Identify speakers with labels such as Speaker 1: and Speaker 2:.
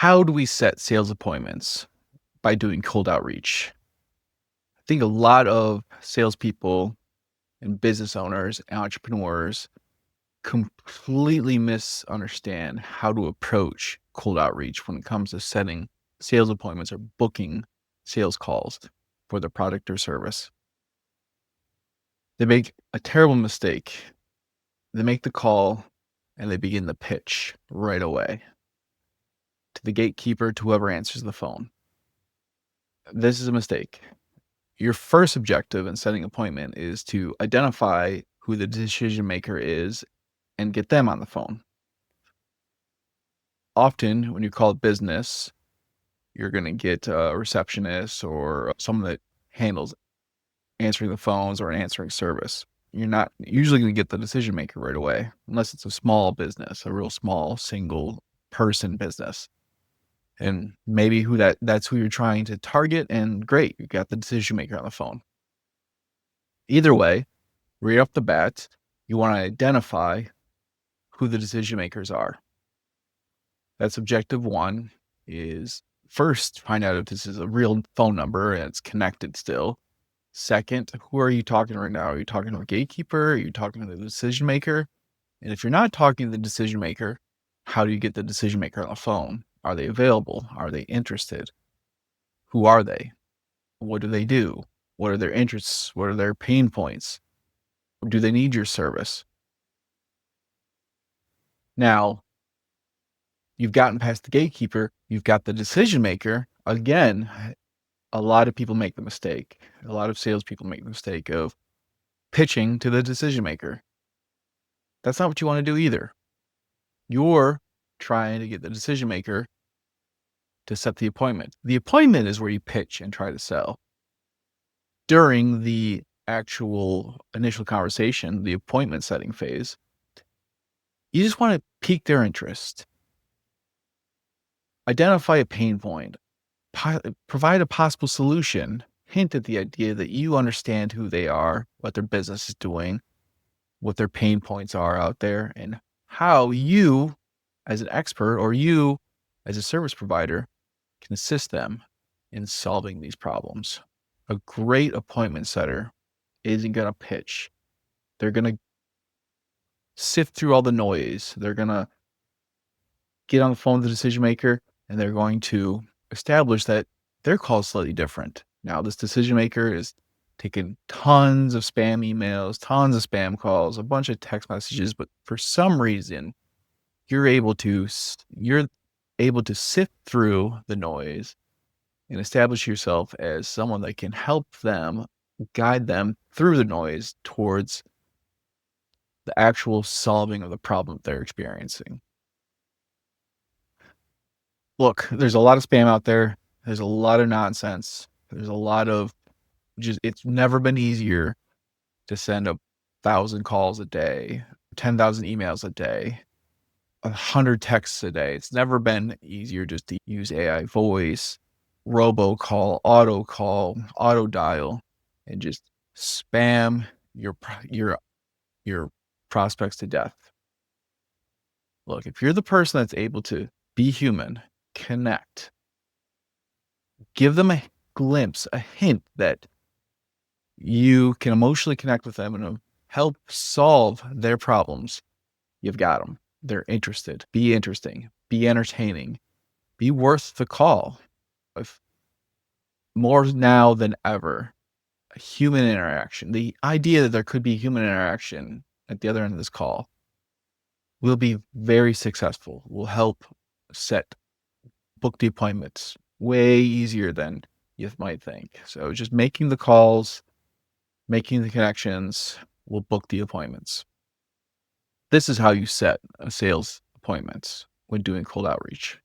Speaker 1: How do we set sales appointments? By doing cold outreach. I think a lot of salespeople and business owners, entrepreneurs completely misunderstand how to approach cold outreach when it comes to setting sales appointments or booking sales calls for their product or service. They make a terrible mistake. They make the call and they begin the pitch right away to the gatekeeper, to whoever answers the phone. This is a mistake. Your first objective in setting an appointment is to identify who the decision maker is and get them on the phone. Often, when you call business, you're going to get a receptionist or someone that handles answering the phones or an answering service. You're not usually going to get the decision maker right away, unless it's a small business, a real small single person business. And maybe that's who you're trying to target, and great, you got the decision maker on the phone. Either way, right off the bat, you want to identify who the decision makers are. That's objective one, is first find out if this is a real phone number and it's connected still. Second, who are you talking to right now? Are you talking to a gatekeeper? Are you talking to the decision maker? And if you're not talking to the decision maker, how do you get the decision maker on the phone? Are they available? Are they interested? Who are they? What do they do? What are their interests? What are their pain points? Do they need your service? Now, you've gotten past the gatekeeper, you've got the decision maker. Again, a lot of people make the mistake. A lot of salespeople make the mistake of pitching to the decision maker. That's not what you want to do either. You're trying to get the decision maker to set the appointment. The appointment is where you pitch and try to sell. During the actual initial conversation, the appointment setting phase, you just want to pique their interest. Identify a pain point, provide a possible solution, hint at the idea that you understand who they are, what their business is doing, what their pain points are out there, and how you, as an expert, or you, as a service provider, can assist them in solving these problems. A great appointment setter isn't going to pitch. They're going to sift through all the noise. They're going to get on the phone with the decision maker, and they're going to establish that their call is slightly different. Now, this decision maker is taking tons of spam emails, tons of spam calls, a bunch of text messages, but for some reason, you're able to sift through the noise and establish yourself as someone that can help them, guide them through the noise towards the actual solving of the problem they're experiencing. Look, there's a lot of spam out there. There's a lot of nonsense. There's a lot of it's never been easier to send 1,000 calls a day, 10,000 emails a day, 100 texts a day. It's never been easier just to use AI voice, robocall, auto dial, and just spam your prospects to death. Look, if you're the person that's able to be human, connect, give them a glimpse, a hint that you can emotionally connect with them and help solve their problems, you've got them. They're interested. Be interesting. Be entertaining. Be worth the call. If more now than ever, a human interaction, the idea that there could be human interaction at the other end of this call will be very successful, will help book the appointments way easier than you might think. So just making the calls, making the connections will book the appointments. This is how you set a sales appointment when doing cold outreach.